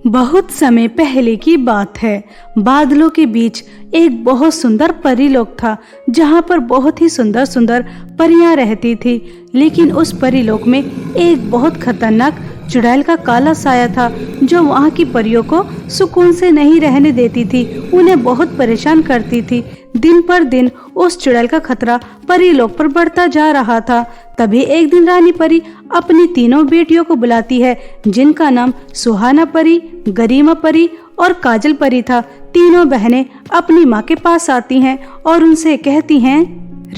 बहुत समय पहले की बात है। बादलों के बीच एक बहुत सुंदर परीलोक था, जहाँ पर बहुत ही सुंदर सुंदर परियां रहती थी। लेकिन उस परीलोक में एक बहुत खतरनाक चुड़ैल का काला साया था, जो वहाँ की परियों को सुकून से नहीं रहने देती थी, उन्हें बहुत परेशान करती थी। दिन पर दिन उस चुड़ैल का खतरा परीलोक पर बढ़ता जा रहा था। तभी एक दिन रानी परी अपनी तीनों बेटियों को बुलाती है, जिनका नाम सुहाना परी, गरिमा परी और काजल परी था। तीनों बहनें अपनी माँ के पास आती हैं और उनसे कहती हैं,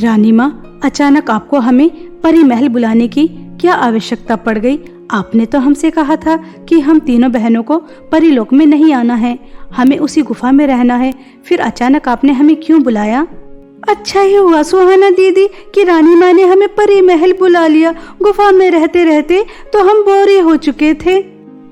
रानी माँ, अचानक आपको हमें परी महल बुलाने की क्या आवश्यकता पड़ गई? आपने तो हमसे कहा था कि हम तीनों बहनों को परीलोक में नहीं आना है, हमें उसी गुफा में रहना है। फिर अचानक आपने हमें क्यों बुलाया? अच्छा ही हुआ सुहाना दीदी कि रानी माँ ने हमें परी महल बुला लिया। गुफा में रहते रहते तो हम बोर हो चुके थे।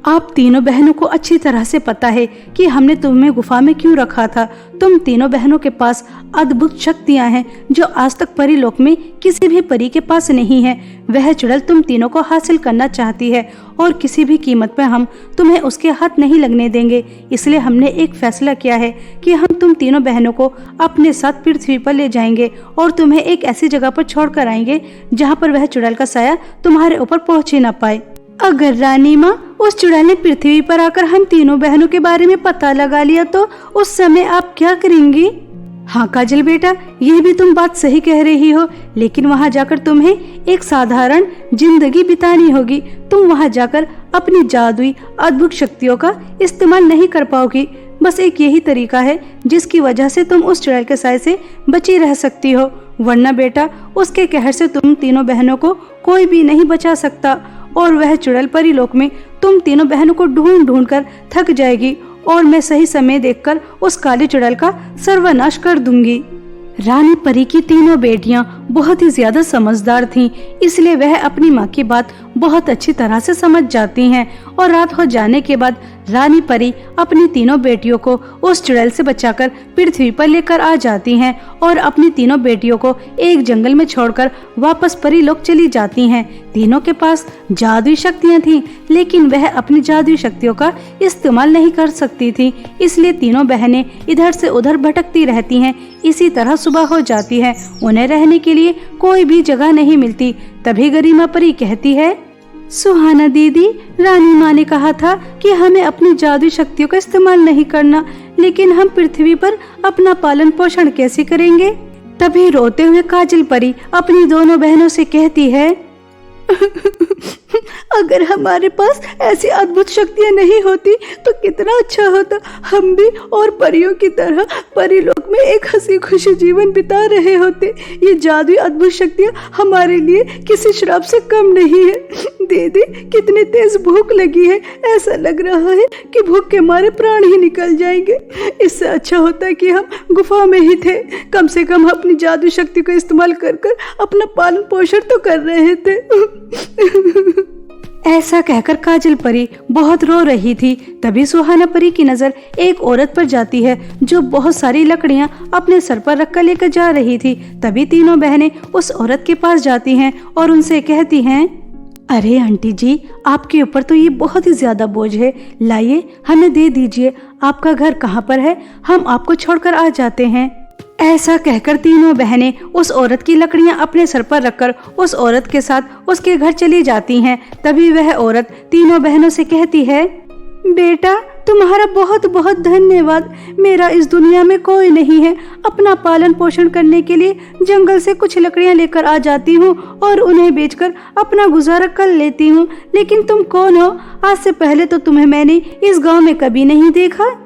आप तीनों बहनों को अच्छी तरह से पता है कि हमने तुम्हें गुफा में क्यों रखा था। तुम तीनों बहनों के पास अद्भुत शक्तियां हैं, जो आज तक परीलोक में किसी भी परी के पास नहीं है। वह चुड़ैल तुम तीनों को हासिल करना चाहती है और किसी भी कीमत पर हम तुम्हें उसके हाथ नहीं लगने देंगे। इसलिए हमने एक फैसला किया है कि हम तुम तीनों बहनों को अपने साथ पृथ्वी पर ले जाएंगे और तुम्हें एक ऐसी जगह पर छोड़ कर आएंगे जहाँ पर वह चुड़ैल का साया तुम्हारे ऊपर पहुँच ही न पाए। अगर रानी माँ उस चुड़ैल ने पृथ्वी पर आकर हम तीनों बहनों के बारे में पता लगा लिया तो उस समय आप क्या करेंगी? हाँ काजल बेटा, यह भी तुम बात सही कह रही हो, लेकिन वहाँ जाकर तुम्हें एक साधारण जिंदगी बितानी होगी। तुम वहाँ जाकर अपनी जादुई अद्भुत शक्तियों का इस्तेमाल नहीं कर पाओगी। बस एक यही तरीका है जिसकी वजह से तुम उस चुड़ैल के साए से बची रह सकती हो, वरना बेटा उसके कहर से तुम तीनों बहनों को कोई भी नहीं बचा सकता और वह चुड़ैल परीलोक में तुम तीनों बहनों को ढूंढ ढूंढ कर थक जाएगी और मैं सही समय देखकर उस काली चुड़ैल का सर्वनाश कर दूंगी। रानी परी की तीनों बेटियां बहुत ही ज्यादा समझदार थीं, इसलिए वह अपनी माँ की बात बहुत अच्छी तरह से समझ जाती हैं और रात हो जाने के बाद रानी परी अपनी तीनों बेटियों को उस चुड़ैल से बचाकर पृथ्वी पर लेकर आ जाती हैं और अपनी तीनों बेटियों को एक जंगल में छोड़कर वापस परीलोक चली जाती हैं। तीनों के पास जादुई शक्तियां थीं, लेकिन वह अपनी जादुई शक्तियों का इस्तेमाल नहीं कर सकती थी, इसलिए तीनों बहनें इधर से उधर भटकती रहती हैं। इसी तरह सुबह हो जाती है, उन्हें रहने के लिए कोई भी जगह नहीं मिलती। तभी गरिमा परी कहती है, सुहाना दीदी, रानी माँ ने कहा था कि हमें अपनी जादुई शक्तियों का इस्तेमाल नहीं करना, लेकिन हम पृथ्वी पर अपना पालन पोषण कैसे करेंगे? तभी रोते हुए काजल परी अपनी दोनों बहनों से कहती है, अगर हमारे पास ऐसी अद्भुत शक्तियां नहीं होती तो कितना अच्छा होता। हम भी और परियों की तरह परीलोक में एक हंसी खुशी जीवन बिता रहे होते। ये जादुई अद्भुत शक्तियां हमारे लिए किसी श्राप से कम नहीं है। दीदी, कितनी तेज भूख लगी है, ऐसा लग रहा है कि भूख के मारे प्राण ही निकल जाएंगे। इससे अच्छा होता कि हम गुफा में ही थे, कम से कम अपनी जादुई शक्ति का इस्तेमाल कर कर अपना पालन पोषण तो कर रहे थे। ऐसा कहकर काजल परी बहुत रो रही थी। तभी सुहाना परी की नजर एक औरत पर जाती है, जो बहुत सारी लकड़ियां अपने सर पर रखकर लेकर जा रही थी। तभी तीनों बहनें उस औरत के पास जाती हैं और उनसे कहती हैं, अरे आंटी जी, आपके ऊपर तो ये बहुत ही ज्यादा बोझ है, लाइए हमें दे दीजिए। आपका घर कहाँ पर है? हम आपको छोड़कर आ जाते हैं। ऐसा कहकर तीनों बहनें उस औरत की लकड़ियां अपने सर पर रखकर उस औरत के साथ उसके घर चली जाती हैं। तभी वह औरत तीनों बहनों से कहती है, बेटा तुम्हारा बहुत बहुत धन्यवाद। मेरा इस दुनिया में कोई नहीं है। अपना पालन पोषण करने के लिए जंगल से कुछ लकड़ियां लेकर आ जाती हूँ और उन्हें बेचकर अपना गुजारा कर लेती हूँ। लेकिन तुम कौन हो? आज से पहले तो तुम्हें मैंने इस गाँव में कभी नहीं देखा।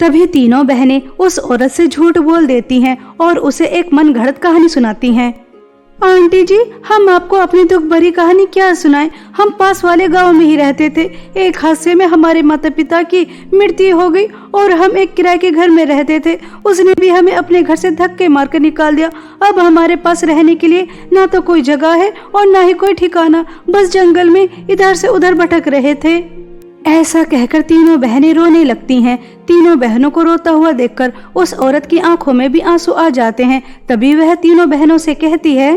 तभी तीनों बहनें उस औरत से झूठ बोल देती हैं और उसे एक मन गढ़ंत कहानी सुनाती हैं। आंटी जी, हम आपको अपनी दुख भरी कहानी क्या सुनाएं? हम पास वाले गांव में ही रहते थे। एक हादसे में हमारे माता पिता की मृत्यु हो गई और हम एक किराए के घर में रहते थे। उसने भी हमें अपने घर से धक्के मारकर निकाल दिया। अब हमारे पास रहने के लिए ना तो कोई जगह है और ना ही कोई ठिकाना, बस जंगल में इधर से उधर भटक रहे थे। ऐसा कहकर तीनों बहनें रोने लगती हैं। तीनों बहनों को रोता हुआ देखकर उस औरत की आंखों में भी आंसू आ जाते हैं। तभी वह तीनों बहनों से कहती है,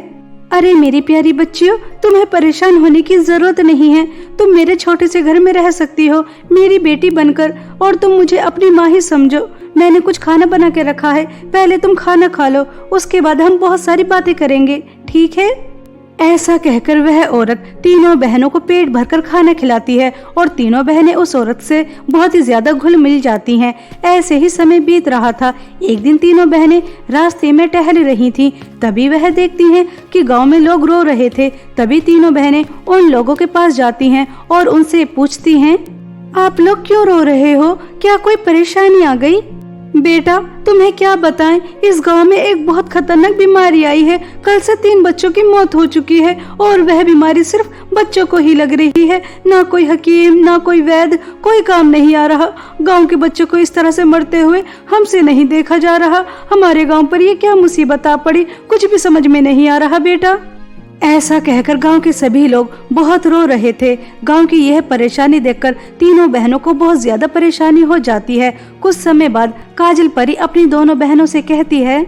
अरे मेरी प्यारी बच्चियों, तुम्हें परेशान होने की जरूरत नहीं है। तुम मेरे छोटे से घर में रह सकती हो मेरी बेटी बनकर, और तुम मुझे अपनी माँ ही समझो। मैंने कुछ खाना बना के रखा है, पहले तुम खाना खा लो, उसके बाद हम बहुत सारी बातें करेंगे, ठीक है? ऐसा कहकर वह औरत तीनों बहनों को पेट भरकर खाना खिलाती है और तीनों बहनें उस औरत से बहुत ही ज्यादा घुल मिल जाती हैं। ऐसे ही समय बीत रहा था। एक दिन तीनों बहनें रास्ते में टहल रही थीं। तभी वह देखती हैं कि गांव में लोग रो रहे थे। तभी तीनों बहनें उन लोगों के पास जाती हैं और उनसे पूछती हैं, आप लोग क्यों रो रहे हो? क्या कोई परेशानी आ गई? बेटा, तुम्हें क्या बताएं, इस गांव में एक बहुत खतरनाक बीमारी आई है। कल से 3 बच्चों की मौत हो चुकी है और वह बीमारी सिर्फ बच्चों को ही लग रही है। ना कोई हकीम, ना कोई वैद्य, कोई काम नहीं आ रहा। गांव के बच्चों को इस तरह से मरते हुए हमसे नहीं देखा जा रहा। हमारे गांव पर ये क्या मुसीबत आ पड़ी, कुछ भी समझ में नहीं आ रहा बेटा। ऐसा कहकर गांव के सभी लोग बहुत रो रहे थे। गांव की यह परेशानी देखकर तीनों बहनों को बहुत ज्यादा परेशानी हो जाती है। कुछ समय बाद काजल परी अपनी दोनों बहनों से कहती है,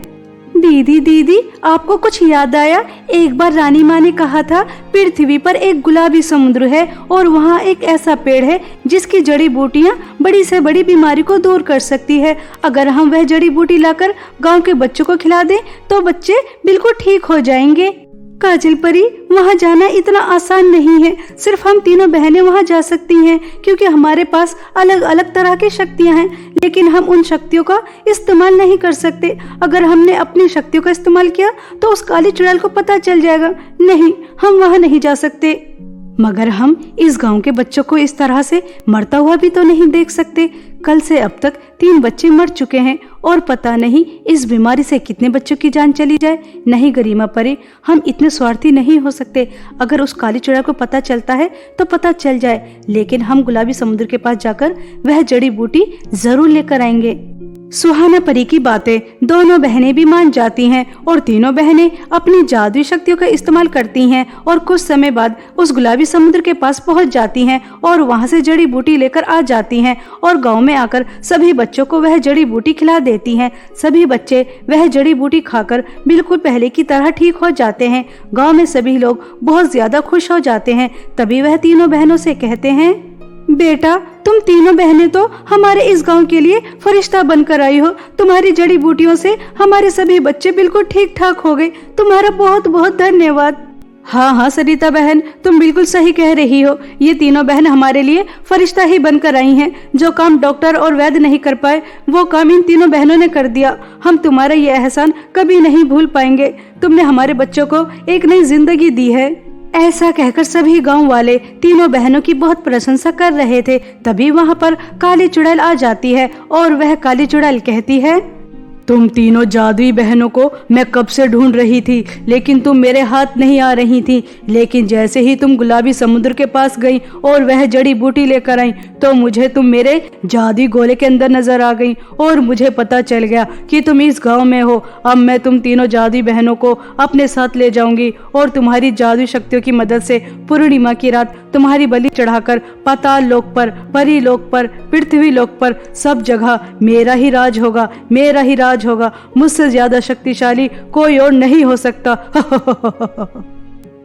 दीदी दीदी, आपको कुछ याद आया? एक बार रानी माँ ने कहा था पृथ्वी पर एक गुलाबी समुद्र है और वहाँ एक ऐसा पेड़ है जिसकी जड़ी बूटियाँ बड़ी से बड़ी बीमारी को दूर कर सकती है। अगर हम वह जड़ी बूटी लाकर गांव के बच्चों को खिला दें तो बच्चे बिल्कुल ठीक हो जाएंगे। काजल परी, वहाँ जाना इतना आसान नहीं है। सिर्फ हम तीनों बहनें वहाँ जा सकती हैं क्योंकि हमारे पास अलग अलग तरह की शक्तियाँ हैं, लेकिन हम उन शक्तियों का इस्तेमाल नहीं कर सकते। अगर हमने अपनी शक्तियों का इस्तेमाल किया तो उस काली चुड़ैल को पता चल जाएगा। नहीं, हम वहाँ नहीं जा सकते। मगर हम इस गांव के बच्चों को इस तरह से मरता हुआ भी तो नहीं देख सकते। कल से अब तक 3 बच्चे मर चुके हैं और पता नहीं इस बीमारी से कितने बच्चों की जान चली जाए। नहीं गरिमा परी, हम इतने स्वार्थी नहीं हो सकते। अगर उस काली चुड़ैल को पता चलता है तो पता चल जाए, लेकिन हम गुलाबी समुद्र के पास जाकर वह जड़ी बूटी जरूर लेकर आएंगे। सुहाना परी की बातें दोनों बहनें भी मान जाती हैं और तीनों बहनें अपनी जादुई शक्तियों का इस्तेमाल करती हैं और कुछ समय बाद उस गुलाबी समुद्र के पास पहुंच जाती हैं और वहां से जड़ी बूटी लेकर आ जाती हैं और गांव में आकर सभी बच्चों को वह जड़ी बूटी खिला देती हैं। सभी बच्चे वह जड़ी बूटी खाकर बिल्कुल पहले की तरह ठीक हो जाते हैं। गाँव में सभी लोग बहुत ज्यादा खुश हो जाते हैं। तभी वह तीनों बहनों से कहते हैं, बेटा, तुम तीनों बहनें तो हमारे इस गांव के लिए फरिश्ता बनकर आई हो। तुम्हारी जड़ी बूटियों से हमारे सभी बच्चे बिल्कुल ठीक ठाक हो गए। तुम्हारा बहुत बहुत धन्यवाद। हाँ हाँ सरिता बहन, तुम बिल्कुल सही कह रही हो। ये तीनों बहन हमारे लिए फरिश्ता ही बनकर आई हैं। जो काम डॉक्टर और वैद्य नहीं कर पाए वो काम इन तीनों बहनों ने कर दिया। हम तुम्हारा ये एहसान कभी नहीं भूल पाएंगे। तुमने हमारे बच्चों को एक नई जिंदगी दी है। ऐसा कहकर सभी गांव वाले तीनों बहनों की बहुत प्रशंसा कर रहे थे। तभी वहां पर काली चुड़ैल आ जाती है और वह काली चुड़ैल कहती है, तुम तीनों जादुई बहनों को मैं कब से ढूंढ रही थी, लेकिन तुम मेरे हाथ नहीं आ रही थी। लेकिन जैसे ही तुम गुलाबी समुद्र के पास गई और वह जड़ी बूटी लेकर आई तो मुझे तुम मेरे जादुई गोले के अंदर नजर आ गई और मुझे पता चल गया कि तुम इस गांव में हो। अब मैं तुम तीनों जादुई बहनों को अपने साथ ले जाऊंगी और तुम्हारी जादुई शक्तियों की मदद से पूर्णिमा की रात तुम्हारी बलि चढ़ाकर पाताल लोक पर, परी लोक पर, पृथ्वी लोक पर सब जगह मेरा ही राज होगा, मेरा ही राज होगा। मुझसे ज्यादा शक्तिशाली कोई और नहीं हो सकता।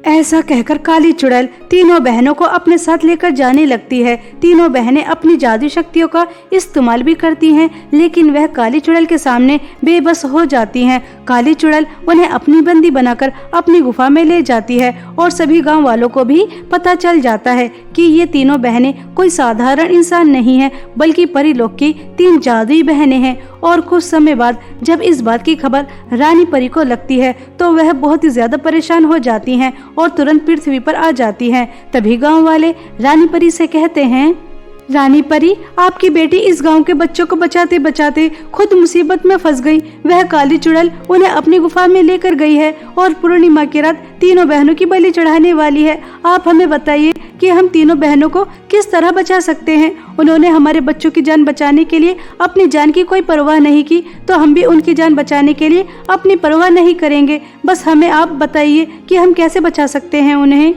ऐसा कहकर काली चुड़ैल तीनों बहनों को अपने साथ लेकर जाने लगती है। तीनों बहनें अपनी जादू शक्तियों का इस्तेमाल भी करती हैं, लेकिन वह काली चुड़ैल के सामने बेबस हो जाती हैं। काली चुड़ैल उन्हें अपनी बंदी बनाकर अपनी गुफा में ले जाती है और सभी गांव वालों को भी पता चल जाता है कि ये तीनों बहनें कोई साधारण इंसान नहीं है, बल्कि परीलोक की 3 जादुई बहनें हैं। और कुछ समय बाद जब इस बात की खबर रानी परी को लगती है तो वह बहुत ही ज्यादा परेशान हो जाती हैं और तुरंत पृथ्वी पर आ जाती हैं। तभी गांव वाले रानी परी से कहते हैं, रानी परी, आपकी बेटी इस गांव के बच्चों को बचाते बचाते खुद मुसीबत में फंस गई। वह काली चुड़ैल उन्हें अपनी गुफा में लेकर गई है और पूर्णिमा की रात तीनों बहनों की बलि चढ़ाने वाली है। आप हमें बताइए कि हम तीनों बहनों को किस तरह बचा सकते हैं। उन्होंने हमारे बच्चों की जान बचाने के लिए अपनी जान की कोई परवाह नहीं की, तो हम भी उनकी जान बचाने के लिए अपनी परवाह नहीं करेंगे। बस हमें आप बताइए कि हम कैसे बचा सकते हैं उन्हें।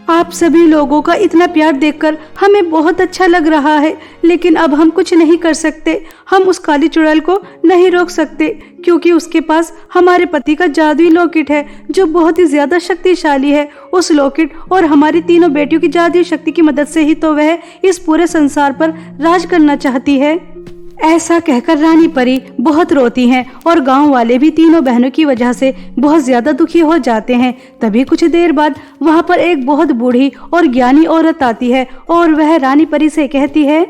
आप सभी लोगों का इतना प्यार देखकर हमें बहुत अच्छा लग रहा है, लेकिन अब हम कुछ नहीं कर सकते। हम उस काली चुड़ैल को नहीं रोक सकते, क्योंकि उसके पास हमारे पति का जादुई लॉकेट है जो बहुत ही ज्यादा शक्तिशाली है। उस लॉकेट और हमारी तीनों बेटियों की जादुई शक्ति की मदद से ही तो वह इस पूरे संसार पर राज करना चाहती है। ऐसा कहकर रानी परी बहुत रोती हैं और गांव वाले भी तीनों बहनों की वजह से बहुत ज्यादा दुखी हो जाते हैं। तभी कुछ देर बाद वहां पर एक बहुत बूढ़ी और ज्ञानी औरत आती है और वह रानी परी से कहती है,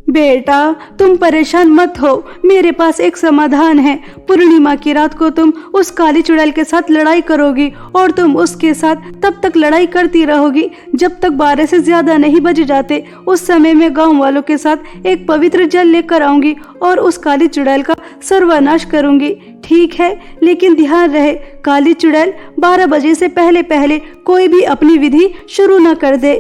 बेटा तुम परेशान मत हो, मेरे पास एक समाधान है। पूर्णिमा की रात को तुम उस काली चुड़ैल के साथ लड़ाई करोगी और तुम उसके साथ तब तक लड़ाई करती रहोगी जब तक 12 से ज्यादा नहीं बज जाते। उस समय मैं गांव वालों के साथ एक पवित्र जल लेकर आऊंगी और उस काली चुड़ैल का सर्वनाश करूंगी। ठीक है, लेकिन ध्यान रहे काली चुड़ैल 12 बजे से पहले पहले कोई भी अपनी विधि शुरू न कर दे।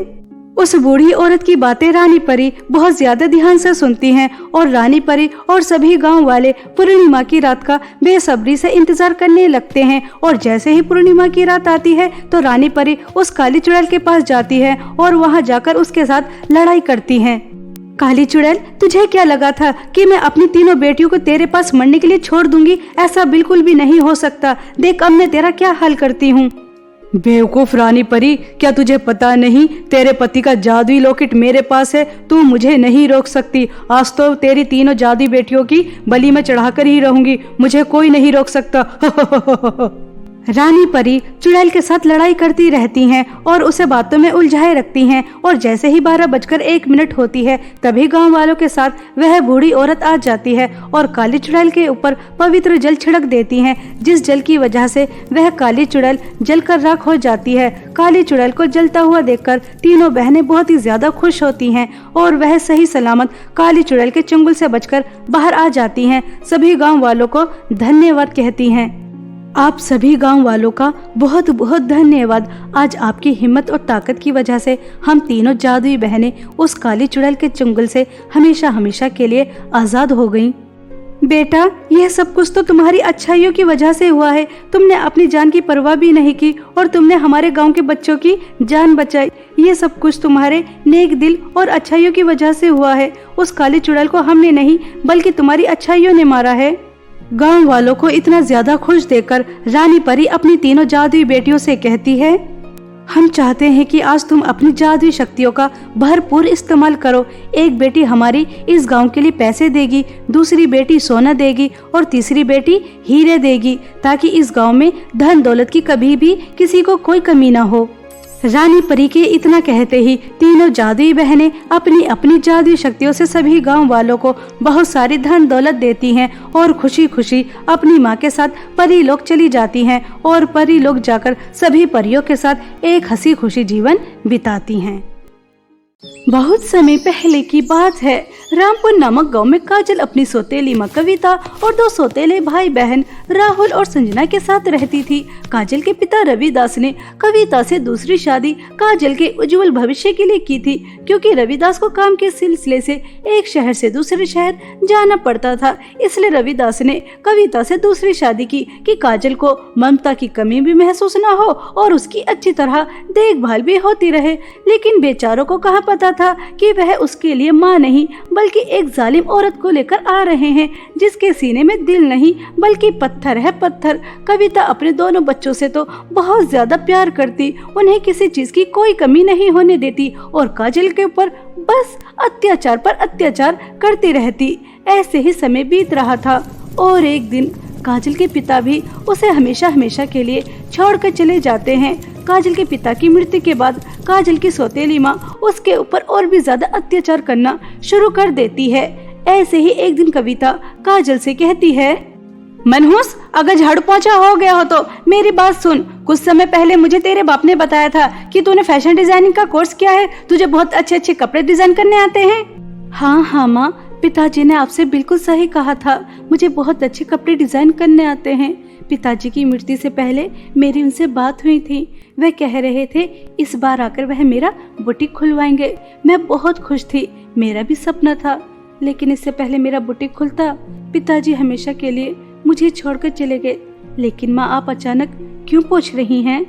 उस बूढ़ी औरत की बातें रानी परी बहुत ज्यादा ध्यान से सुनती हैं और रानी परी और सभी गांव वाले पूर्णिमा की रात का बेसब्री से इंतजार करने लगते हैं। और जैसे ही पूर्णिमा की रात आती है तो रानी परी उस काली चुड़ैल के पास जाती है और वहां जाकर उसके साथ लड़ाई करती हैं। काली चुड़ैल, तुझे क्या लगा था कि मैं अपनी तीनों बेटियों को तेरे पास मरने के लिए छोड़ दूंगी? ऐसा बिल्कुल भी नहीं हो सकता। देख अब मैं तेरा क्या हाल करती हूँ। बेवकूफ रानी परी, क्या तुझे पता नहीं तेरे पति का जादुई लॉकेट मेरे पास है? तू मुझे नहीं रोक सकती। आज तो तेरी तीनों जादुई बेटियों की बलि में चढ़ाकर ही रहूंगी, मुझे कोई नहीं रोक सकता। रानी परी चुड़ैल के साथ लड़ाई करती रहती हैं और उसे बातों में उलझाए रखती हैं। और जैसे ही 12:01 होती है तभी गांव वालों के साथ वह बूढ़ी औरत आ जाती है और काली चुड़ैल के ऊपर पवित्र जल छिड़क देती हैं, जिस जल की वजह से वह काली चुड़ैल जलकर राख हो जाती है। काली चुड़ैल को जलता हुआ देखकर तीनों बहनें बहुत ही ज्यादा खुश होती हैं और वह सही सलामत काली चुड़ैल के चंगुल से बचकर बाहर आ जाती हैं। सभी गाँव वालों को धन्यवाद कहती हैं। आप सभी गांव वालों का बहुत बहुत धन्यवाद। आज आपकी हिम्मत और ताकत की वजह से हम तीनों जादुई बहनें उस काली चुड़ैल के चंगुल से हमेशा हमेशा के लिए आजाद हो गईं। बेटा, यह सब कुछ तो तुम्हारी अच्छाइयों की वजह से हुआ है। तुमने अपनी जान की परवाह भी नहीं की और तुमने हमारे गांव के बच्चों की जान बचाई। ये सब कुछ तुम्हारे नेक दिल और अच्छाइयों की वजह से हुआ है। उस काली चुड़ैल को हमने नहीं बल्कि तुम्हारी अच्छाइयों ने मारा है। गांव वालों को इतना ज्यादा खुश देखकर रानी परी अपनी तीनों जादुई बेटियों से कहती है, हम चाहते हैं कि आज तुम अपनी जादुई शक्तियों का भरपूर इस्तेमाल करो। एक बेटी हमारी इस गांव के लिए पैसे देगी, दूसरी बेटी सोना देगी और तीसरी बेटी हीरे देगी, ताकि इस गांव में धन दौलत की कभी भी किसी को कोई कमी न हो। रानी परी के इतना कहते ही तीनों जादुई बहनें अपनी अपनी जादुई शक्तियों से सभी गांव वालों को बहुत सारी धन दौलत देती हैं और खुशी खुशी अपनी माँ के साथ परी लोग चली जाती हैं और परी लोग जाकर सभी परियों के साथ एक हंसी खुशी जीवन बिताती हैं। बहुत समय पहले की बात है। रामपुर नामक गांव में काजल अपनी सौतेली माँ कविता और 2 सौतेले भाई बहन राहुल और संजना के साथ रहती थी। काजल के पिता रविदास ने कविता से दूसरी शादी काजल के उज्जवल भविष्य के लिए की थी, क्योंकि रविदास को काम के सिलसिले से एक शहर से दूसरे शहर जाना पड़ता था। इसलिए रविदास ने कविता से दूसरी शादी की कि काजल को ममता की कमी भी महसूस न हो और उसकी अच्छी तरह देखभाल भी होती रहे। लेकिन बेचारों को कहाँ पता था कि वह उसके लिए माँ नहीं बल्कि एक जालिम औरत को लेकर आ रहे हैं, जिसके सीने में दिल नहीं बल्कि पत्थर है पत्थर। कविता अपने दोनों बच्चों से तो बहुत ज्यादा प्यार करती, उन्हें किसी चीज की कोई कमी नहीं होने देती और काजल के ऊपर बस अत्याचार पर अत्याचार करती रहती। ऐसे ही समय बीत रहा था और एक दिन काजल के पिता भी उसे हमेशा हमेशा के लिए छोड़कर चले जाते हैं। काजल के पिता की मृत्यु के बाद काजल की सौतेली माँ उसके ऊपर और भी ज्यादा अत्याचार करना शुरू कर देती है। ऐसे ही एक दिन कविता काजल से कहती है, मनहूस, अगर झाड़ू पोंछा हो गया हो तो मेरी बात सुन। कुछ समय पहले मुझे तेरे बाप ने बताया था कि तूने फैशन डिजाइनिंग का कोर्स किया है, तुझे बहुत अच्छे अच्छे कपड़े डिजाइन करने आते हैं। हाँ माँ, पिताजी ने आपसे बिल्कुल सही कहा था, मुझे बहुत अच्छे कपड़े डिजाइन करने आते हैं। पिताजी की मृत्यु से पहले मेरी उनसे बात हुई थी, वह कह रहे थे इस बार आकर वह मेरा बुटीक खुलवाएंगे। मैं बहुत खुश थी, मेरा भी सपना था, लेकिन इससे पहले मेरा बुटीक खुलता पिताजी हमेशा के लिए मुझे छोड़कर चले गए। लेकिन माँ, आप अचानक क्यों पूछ रही हैं?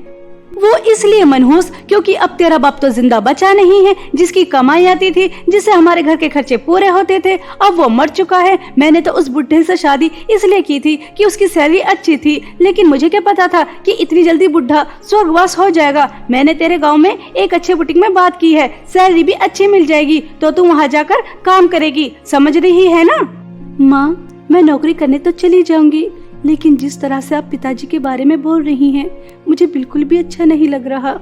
वो इसलिए मनहूस क्योंकि अब तेरा बाप तो जिंदा बचा नहीं है, जिसकी कमाई आती थी, जिससे हमारे घर के खर्चे पूरे होते थे, अब वो मर चुका है। मैंने तो उस बुढ़े से शादी इसलिए की थी कि उसकी सैलरी अच्छी थी, लेकिन मुझे क्या पता था कि इतनी जल्दी बुढ़ा स्वर्गवास हो जाएगा। मैंने तेरे गाँव में एक अच्छे बुटीक में बात की है, सैलरी भी अच्छी मिल जाएगी, तो तू वहाँ जाकर काम करेगी, समझ रही है ना? माँ, मैं नौकरी करने तो चली जाऊंगी, लेकिन जिस तरह से आप पिताजी के बारे में बोल रही हैं, मुझे बिल्कुल भी अच्छा नहीं लग रहा।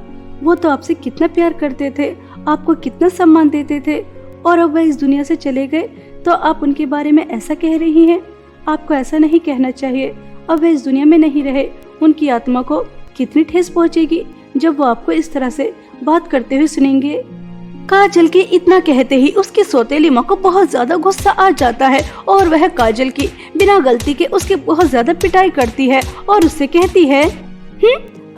वो तो आपसे कितना प्यार करते थे, आपको कितना सम्मान देते थे, और अब वह इस दुनिया से चले गए तो आप उनके बारे में ऐसा कह रही हैं। आपको ऐसा नहीं कहना चाहिए। अब वह इस दुनिया में नहीं रहे, उनकी आत्मा को कितनी ठेस पहुंचेगी जब वो आपको इस तरह से बात करते हुए सुनेंगे। काजल के इतना कहते ही उसकी सौतेली माँ को बहुत ज्यादा गुस्सा आ जाता है और वह काजल की बिना गलती के उसकी बहुत ज्यादा पिटाई करती है और उससे कहती है,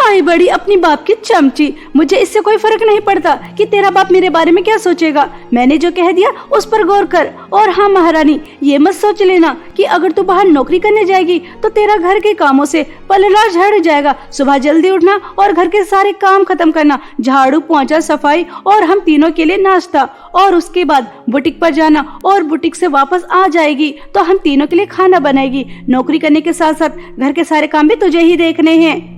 आई बड़ी अपनी बाप की चमची, मुझे इससे कोई फर्क नहीं पड़ता कि तेरा बाप मेरे बारे में क्या सोचेगा। मैंने जो कह दिया उस पर गौर कर। और हाँ महारानी, ये मत सोच लेना कि अगर तू बाहर नौकरी करने जाएगी तो तेरा घर के कामों से पलड़ा झड़ जाएगा। सुबह जल्दी उठना और घर के सारे काम खत्म करना, झाड़ू पोंछा सफाई और हम तीनों के लिए नाश्ता, और उसके बाद बुटीक पर जाना और बुटीक से वापस आ जाएगी तो हम तीनों के लिए खाना बनाएगी। नौकरी करने के साथ साथ घर के सारे काम भी तुझे ही देखने हैं।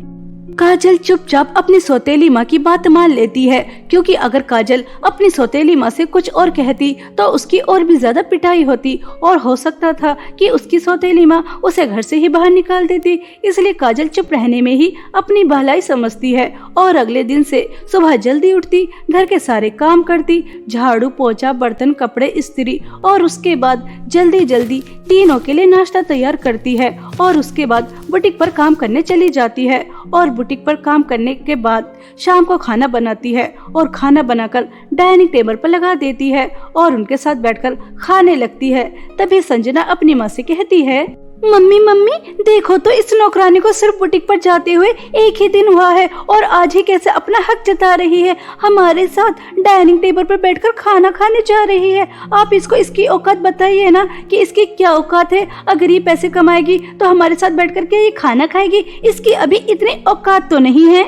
काजल चुपचाप अपनी सौतेली माँ की बात मान लेती है, क्योंकि अगर काजल अपनी सौतेली माँ से कुछ और कहती तो उसकी और भी ज्यादा पिटाई होती और हो सकता था कि उसकी सौतेली माँ उसे घर से ही बाहर निकाल देती। इसलिए काजल चुप रहने में ही अपनी भलाई समझती है और अगले दिन से सुबह जल्दी उठती, घर के सारे काम करती, झाड़ू पोछा बर्तन कपड़े इस्त्री, और उसके बाद जल्दी जल्दी तीनों के लिए नाश्ता तैयार करती है और उसके बाद बुटीक पर काम करने चली जाती है। और बुटीक पर काम करने के बाद शाम को खाना बनाती है और खाना बनाकर डाइनिंग टेबल पर लगा देती है और उनके साथ बैठकर खाने लगती है। तभी संजना अपनी माँ से कहती है, मम्मी मम्मी देखो तो इस नौकरानी को सिर्फ बुटीक पर जाते हुए एक ही दिन हुआ है और आज ही कैसे अपना हक जता रही है, हमारे साथ डाइनिंग टेबल पर बैठकर खाना खाने जा रही है। आप इसको इसकी औकात बताइए ना कि इसकी क्या औकात है। अगर ये पैसे कमाएगी तो हमारे साथ बैठकर के ये खाना खाएगी, इसकी अभी इतनी औकात तो नहीं है।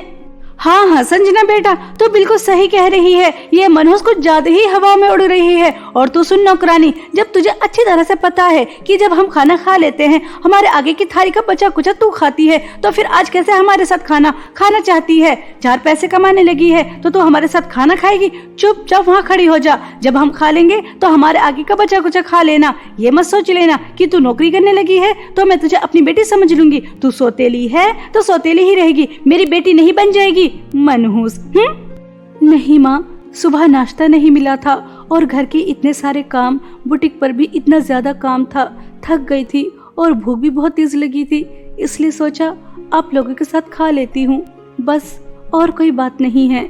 हाँ हाँ संजना बेटा, तो बिल्कुल सही कह रही है, ये मनहूस कुछ ज्यादा ही हवा में उड़ रही है। और तू सुन नौकरानी, जब तुझे अच्छी तरह से पता है कि जब हम खाना खा लेते हैं हमारे आगे की थाली का बचा कुचा तू खाती है, तो फिर आज कैसे हमारे साथ खाना चाहती है? 4 पैसे कमाने लगी है तो तू हमारे साथ खाना खाएगी? चुपचाप वहाँ खड़ी हो जा, जब हम खा लेंगे तो हमारे आगे का बचा कुचा खा लेना। ये मत सोच लेना कि तू नौकरी करने लगी है तो मैं तुझे अपनी बेटी समझ लूंगी। तू सौतेली है तो सौतेली ही रहेगी, मेरी बेटी नहीं बन जाएगी। मनहूस। नहीं माँ, सुबह नाश्ता नहीं मिला था और घर के इतने सारे काम, बुटीक पर भी इतना ज्यादा काम था, थक गई थी और भूख भी बहुत तेज लगी थी, इसलिए सोचा आप लोगों के साथ खा लेती हूँ, बस और कोई बात नहीं है।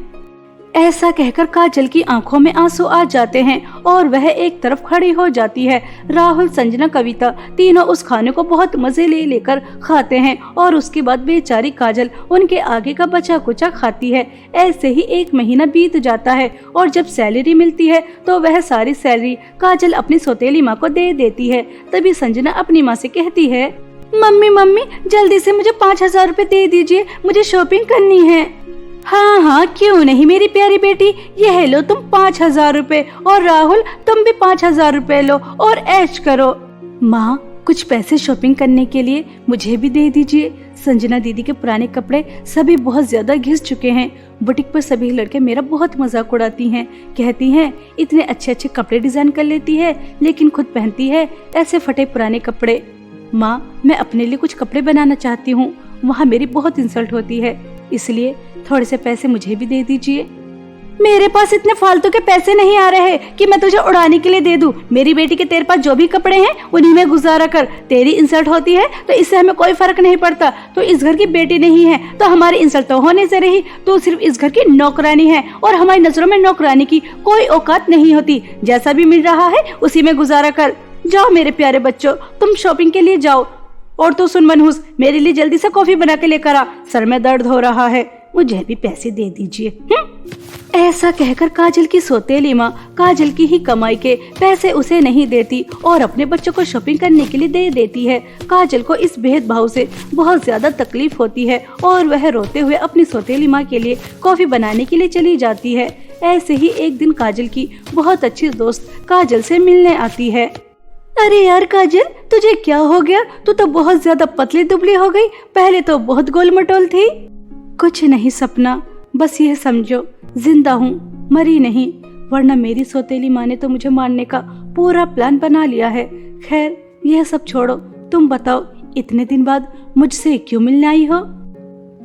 ऐसा कहकर काजल की आंखों में आंसू आ जाते हैं और वह एक तरफ खड़ी हो जाती है। राहुल, संजना, कविता तीनों उस खाने को बहुत मजे लेकर खाते हैं और उसके बाद बेचारी काजल उनके आगे का बचा कुचा खाती है। ऐसे ही 1 महीना बीत जाता है और जब सैलरी मिलती है तो वह सारी सैलरी काजल अपनी सौतेली माँ को दे देती है। तभी संजना अपनी माँ से कहती है, मम्मी मम्मी जल्दी से मुझे 5000 रुपए दे दीजिए, मुझे शॉपिंग करनी है। हाँ हाँ क्यों नहीं मेरी प्यारी बेटी, यह लो तुम 5000 रुपए, और राहुल तुम भी 5000 रुपए लो और ऐश करो। माँ, कुछ पैसे शॉपिंग करने के लिए मुझे भी दे दीजिए। संजना दीदी के पुराने कपड़े सभी बहुत ज्यादा घिस चुके हैं। बुटीक पर सभी लड़के मेरा बहुत मजाक उड़ाती हैं, कहती हैं इतने अच्छे अच्छे कपड़े डिजाइन कर लेती है लेकिन खुद पहनती है ऐसे फटे पुराने कपड़े। माँ, मैं अपने लिए कुछ कपड़े बनाना चाहती हूँ, वहाँ मेरी बहुत इंसल्ट होती है, इसलिए थोड़े से पैसे मुझे भी दे दीजिए। मेरे पास इतने फालतू के पैसे नहीं आ रहे कि मैं तुझे उड़ाने के लिए दे दूं। मेरी बेटी के तेरे पास जो भी कपड़े हैं उन्हीं में गुजारा कर। तेरी इंसल्ट होती है तो इससे हमें कोई फर्क नहीं पड़ता। तो इस घर की बेटी नहीं है तो हमारी इंसल्ट तो होने से रही। तो सिर्फ इस घर की नौकरानी है और हमारी नजरों में नौकरानी की कोई औकात नहीं होती। जैसा भी मिल रहा है उसी में गुजारा कर। जाओ मेरे प्यारे बच्चों, तुम शॉपिंग के लिए जाओ। और तू सुन मनहूस, मेरे लिए जल्दी से कॉफी बना के लेकर आ, सर में दर्द हो रहा है। मुझे भी पैसे दे दीजिए। ऐसा कहकर काजल की सौतेली माँ काजल की ही कमाई के पैसे उसे नहीं देती और अपने बच्चों को शॉपिंग करने के लिए दे देती है। काजल को इस भेदभाव से बहुत ज्यादा तकलीफ होती है और वह रोते हुए अपनी सौतेली माँ के लिए कॉफी बनाने के लिए चली जाती है। ऐसे ही एक दिन काजल की बहुत अच्छी दोस्त काजल से मिलने आती है। अरे यार काजल, तुझे क्या हो गया? तू तो बहुत ज्यादा पतली दुबली हो गई, पहले तो बहुत गोल मटोल थी। कुछ नहीं सपना, बस यह समझो जिंदा हूँ, मरी नहीं, वरना मेरी सौतेली माँ ने तो मुझे मारने का पूरा प्लान बना लिया है। खैर यह सब छोड़ो, तुम बताओ इतने दिन बाद मुझसे क्यों मिलने आई हो?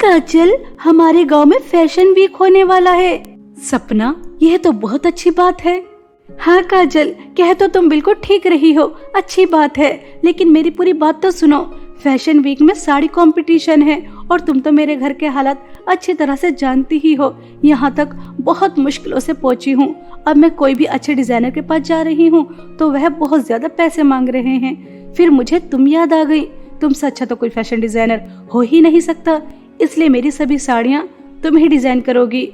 काजल, हमारे गांव में फैशन वीक होने वाला है। सपना, यह तो बहुत अच्छी बात है। हाँ काजल, कह तो तुम बिल्कुल ठीक रही हो, अच्छी बात है, लेकिन मेरी पूरी बात तो सुनो। फैशन वीक में साड़ी कंपटीशन है और तुम तो मेरे घर के हालात अच्छी तरह से जानती ही हो। यहाँ तक बहुत मुश्किलों से पहुँची हूँ। अब मैं कोई भी अच्छे डिजाइनर के पास जा रही हूँ तो वह बहुत ज्यादा पैसे मांग रहे हैं। फिर मुझे तुम याद आ गई। तुमसे अच्छा तो कोई फैशन डिजाइनर हो ही नहीं सकता, इसलिए मेरी सभी साड़ियाँ तुम ही डिजाइन करोगी।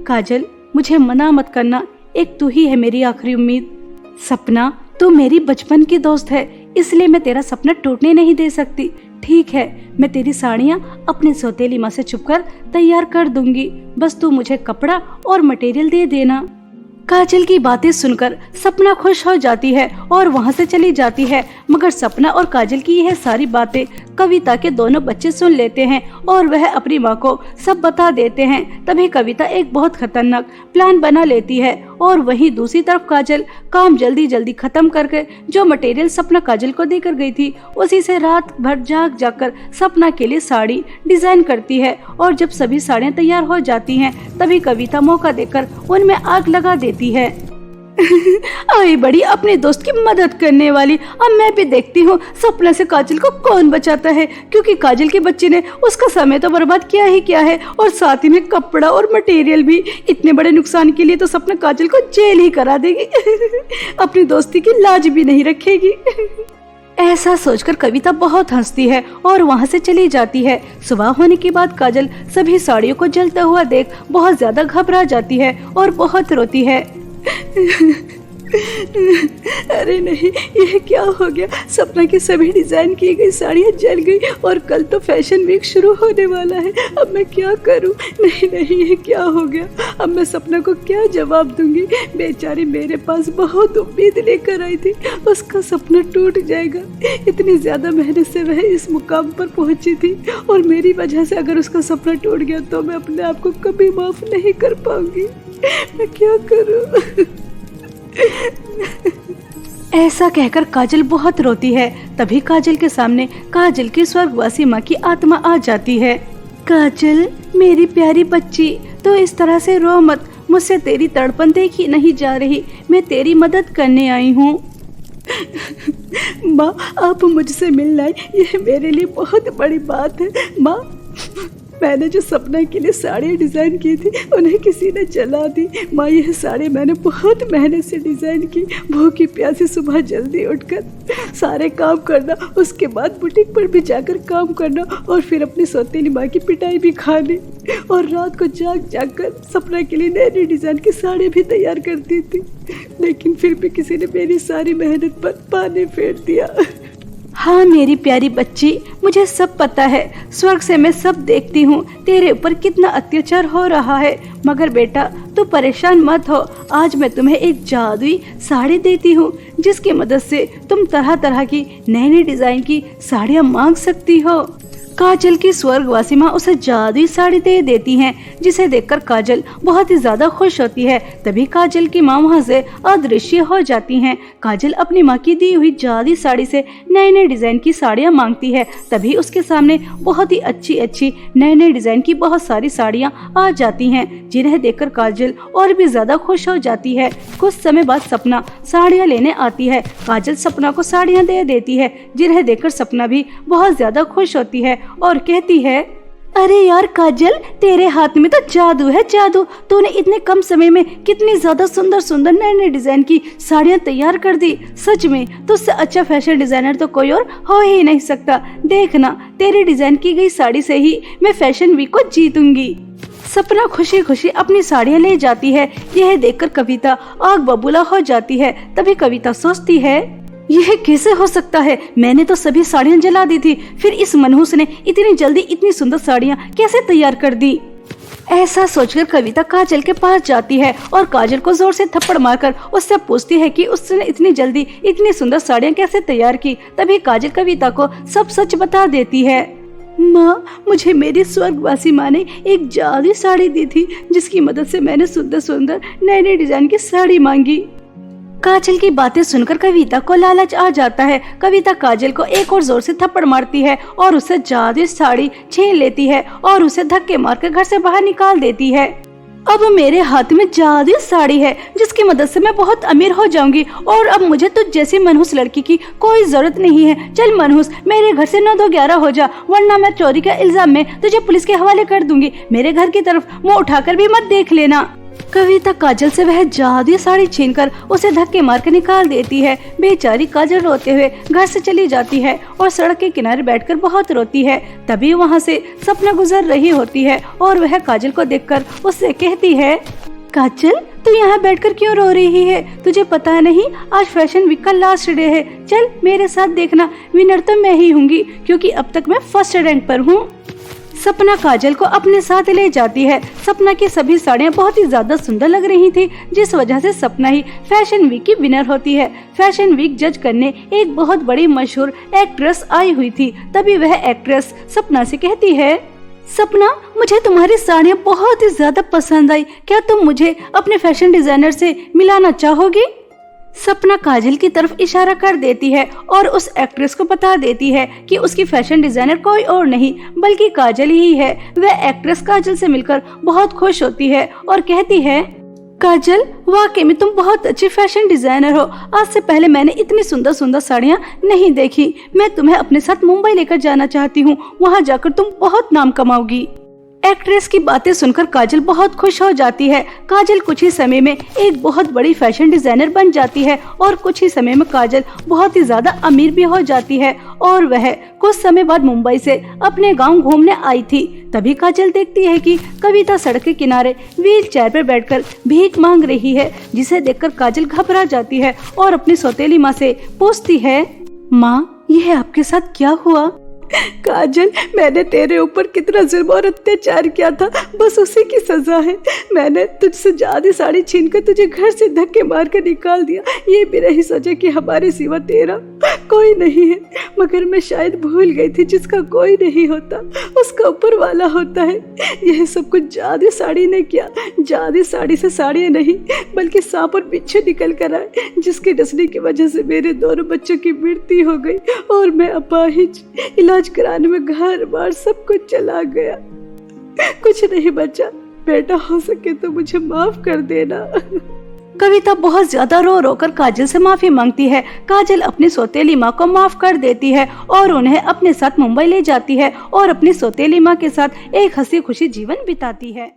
काजल, मुझे मना मत करना, एक तू ही है मेरी आखिरी उम्मीद। सपना, तू मेरी बचपन की दोस्त है, इसलिए मैं तेरा सपना टूटने नहीं दे सकती। ठीक है, मैं तेरी साड़ियाँ अपनी सौतेली माँ से छुपकर तैयार कर दूंगी, बस तू मुझे कपड़ा और मटेरियल दे देना। काजल की बातें सुनकर सपना खुश हो जाती है और वहाँ से चली जाती है। मगर सपना और काजल की यह सारी बातें कविता के दोनों बच्चे सुन लेते हैं और वह अपनी माँ को सब बता देते हैं। तभी कविता एक बहुत खतरनाक प्लान बना लेती है और वहीं दूसरी तरफ काजल काम जल्दी जल्दी खत्म करके जो मटेरियल सपना काजल को देकर गई थी उसी से रात भर जाग जाकर सपना के लिए साड़ी डिजाइन करती है। और जब सभी साड़ियाँ तैयार हो जाती हैं तभी कविता मौका देकर उनमें आग लगा देती है। आई बड़ी अपने दोस्त की मदद करने वाली, अब मैं भी देखती हूँ सपना से काजल को कौन बचाता है, क्योंकि काजल के बच्चे ने उसका समय तो बर्बाद किया ही क्या है और साथ ही में कपड़ा और मटेरियल भी। इतने बड़े नुकसान के लिए तो सपना काजल को जेल ही करा देगी। अपनी दोस्ती की लाज भी नहीं रखेगी। ऐसा सोचकर कविता बहुत हंसती है और वहाँ से चली जाती है। सुबह होने के बाद काजल सभी साड़ियों को जलता हुआ देख बहुत ज्यादा घबरा जाती है और बहुत रोती है। अरे नहीं, यह क्या हो गया? सपना की सभी डिजाइन की गई साड़ियाँ जल गई और कल तो फैशन वीक शुरू होने वाला है। अब मैं क्या करूं? नहीं नहीं, ये क्या हो गया? अब मैं सपना को क्या जवाब दूंगी? बेचारी मेरे पास बहुत उम्मीद लेकर आई थी, उसका सपना टूट जाएगा। इतनी ज्यादा मेहनत से वह इस मुकाम पर पहुंची थी और मेरी वजह से अगर उसका सपना टूट गया तो मैं अपने आप को कभी माफ नहीं कर पाऊंगी। मैं क्या करूं? ऐसा कहकर काजल बहुत रोती है। तभी काजल के सामने काजल की स्वर्गवासी माँ की आत्मा आ जाती है। काजल, मेरी प्यारी बच्ची, तो इस तरह से रो मत, मुझसे तेरी तड़पन देखी नहीं जा रही, मैं तेरी मदद करने आई हूँ। माँ, आप मुझसे मिलना आए, यह मेरे लिए बहुत बड़ी बात है। माँ, मैंने जो सपना के लिए साड़ियाँ डिज़ाइन की थी उन्हें किसी ने जला दी। माँ, यह साड़ी मैंने बहुत मेहनत से डिज़ाइन की, भूखी प्यासी सुबह जल्दी उठकर सारे काम करना, उसके बाद बुटीक पर भी जाकर काम करना और फिर अपनी सौतेली माँ की पिटाई भी खानी और रात को जाग जाग कर सपना के लिए नई नई डिज़ाइन की साड़ी भी तैयार करती थी। लेकिन फिर भी किसी ने मेरी सारी मेहनत पर पानी फेर दिया। हाँ मेरी प्यारी बच्ची, मुझे सब पता है, स्वर्ग से मैं सब देखती हूँ, तेरे ऊपर कितना अत्याचार हो रहा है। मगर बेटा, तू परेशान मत हो, आज मैं तुम्हें एक जादुई साड़ी देती हूँ जिसकी मदद से तुम तरह तरह की नई नई डिजाइन की साड़ियाँ मांग सकती हो। काजल की स्वर्गवासी माँ उसे जादुई साड़ी दे देती हैं, जिसे देखकर काजल बहुत ही ज्यादा खुश होती है। तभी काजल की माँ वहाँ से अदृश्य हो जाती हैं। काजल अपनी माँ की दी हुई जादुई साड़ी से नए नए डिजाइन की साड़ियाँ मांगती है। तभी उसके सामने बहुत ही अच्छी अच्छी नए नए डिजाइन की बहुत सारी साड़ियाँ आ जाती हैं, जिन्हें देखकर काजल और भी ज्यादा खुश हो जाती है। कुछ समय बाद सपना साड़ियाँ लेने आती है। काजल सपना को साड़ियाँ दे देती है, जिन्हें देखकर सपना भी बहुत ज्यादा खुश होती है और कहती है, अरे यार काजल, तेरे हाथ में तो जादू है, जादू। तूने इतने कम समय में कितनी ज्यादा सुंदर सुंदर नए नए डिजाइन की साड़ियाँ तैयार कर दी। सच में तुझसे अच्छा फैशन डिजाइनर तो कोई और हो ही नहीं सकता। देखना, तेरे डिजाइन की गई साड़ी से ही मैं फैशन वीक को जीतूंगी। सपना खुशी खुशी अपनी साड़ियाँ ले जाती है। यह देखकर कविता आग बबूला हो जाती है। तभी कविता सोचती है, यह कैसे हो सकता है? मैंने तो सभी साड़ियाँ जला दी थी, फिर इस मनहूस ने इतनी जल्दी इतनी सुंदर साड़ियाँ कैसे तैयार कर दी? ऐसा सोचकर कविता काजल के पास जाती है और काजल को जोर से थप्पड़ मारकर उससे पूछती है कि उसने इतनी जल्दी इतनी सुंदर साड़ियाँ कैसे तैयार की। तभी काजल कविता को सब सच बता देती है। माँ, मुझे मेरी स्वर्गवासी माँ ने एक जादुई साड़ी दी थी, जिसकी मदद से मैंने सुंदर सुंदर नए नए डिजाइन की साड़ी मांगी। काजल की बातें सुनकर कविता को लालच आ जाता है। कविता काजल को एक और जोर से थप्पड़ मारती है और उससे जादुई साड़ी छीन लेती है और उसे धक्के मारकर घर से बाहर निकाल देती है। अब मेरे हाथ में जादुई साड़ी है, जिसकी मदद से मैं बहुत अमीर हो जाऊंगी और अब मुझे तुझ जैसी मनहूस लड़की की कोई जरूरत नहीं है। चल मनहूस, मेरे घर से 9-2-11 हो जा, वरना मैं चोरी के इल्जाम में तुझे पुलिस के हवाले कर दूंगी। मेरे घर की तरफ मुंह उठाकर भी मत देख लेना। कविता काजल से वह जादुई साड़ी छीनकर उसे धक्के मारकर निकाल देती है। बेचारी काजल रोते हुए घर से चली जाती है और सड़क के किनारे बैठकर बहुत रोती है। तभी वहाँ से सपना गुजर रही होती है और वह काजल को देखकर उससे कहती है, काजल, तू यहाँ बैठकर क्यों रो रही है? तुझे पता नहीं आज फैशन वीक का लास्ट डे है। चल मेरे साथ देखना, विनर तो मैं ही होंगी, क्योंकि अब तक मैं फर्स्ट रैंक पर हूँ। सपना काजल को अपने साथ ले जाती है। सपना की सभी साड़ियाँ बहुत ही ज्यादा सुंदर लग रही थी, जिस वजह से सपना ही फैशन वीक की विनर होती है। फैशन वीक जज करने एक बहुत बड़ी मशहूर एक्ट्रेस आई हुई थी। तभी वह एक्ट्रेस सपना से कहती है, सपना, मुझे तुम्हारी साड़ियाँ बहुत ही ज्यादा पसंद आई, क्या तुम मुझे अपने फैशन डिजाइनर से मिलाना चाहोगी? सपना काजल की तरफ इशारा कर देती है और उस एक्ट्रेस को बता देती है कि उसकी फैशन डिजाइनर कोई और नहीं बल्कि काजल ही है। वह एक्ट्रेस काजल से मिलकर बहुत खुश होती है और कहती है, काजल, वाकई में तुम बहुत अच्छी फैशन डिजाइनर हो। आज से पहले मैंने इतनी सुंदर सुंदर साड़ियाँ नहीं देखी। मैं तुम्हें अपने साथ मुंबई लेकर जाना चाहती हूँ, वहाँ जाकर तुम बहुत नाम कमाओगी। एक्ट्रेस की बातें सुनकर काजल बहुत खुश हो जाती है। काजल कुछ ही समय में एक बहुत बड़ी फैशन डिजाइनर बन जाती है और कुछ ही समय में काजल बहुत ही ज्यादा अमीर भी हो जाती है और वह कुछ समय बाद मुंबई से अपने गांव घूमने आई थी। तभी काजल देखती है कि कविता सड़क के किनारे व्हील चेयर पर बैठकर भीख मांग रही है, जिसे देखकर काजल घबरा जाती है और अपनी सौतेली माँ से पूछती है, माँ, यह आपके साथ क्या हुआ? काजल, मैंने तेरे ऊपर कितना जुल्म और अत्याचार किया था, बस उसी की सजा है। मैंने तुझसे जादुई साड़ी छीनकर तुझे घर से धक्के मार कर निकाल दिया। ये भी नहीं सोचा कि हमारे सिवा तेरा कोई नहीं है, मगर मैं शायद भूल गई थी, जिसका कोई नहीं होता उसका ऊपर वाला होता है। यह सब कुछ जादुई साड़ी ने किया। जादुई साड़ी से साड़ियाँ नहीं बल्कि सांप और बिच्छू निकल कर आए, जिसके डसने की वजह से मेरे दोनों बच्चों की मृत्यु हो गई और मैं अपाहिज। इलाज कराने में घर बार सब कुछ चला गया, कुछ नहीं बचा। बेटा, हो सके तो मुझे माफ कर देना। कविता बहुत ज्यादा रो रो कर काजल से माफी मांगती है। काजल अपनी सौतेली माँ को माफ कर देती है और उन्हें अपने साथ मुंबई ले जाती है और अपनी सौतेली माँ के साथ एक हंसी खुशी जीवन बिताती है।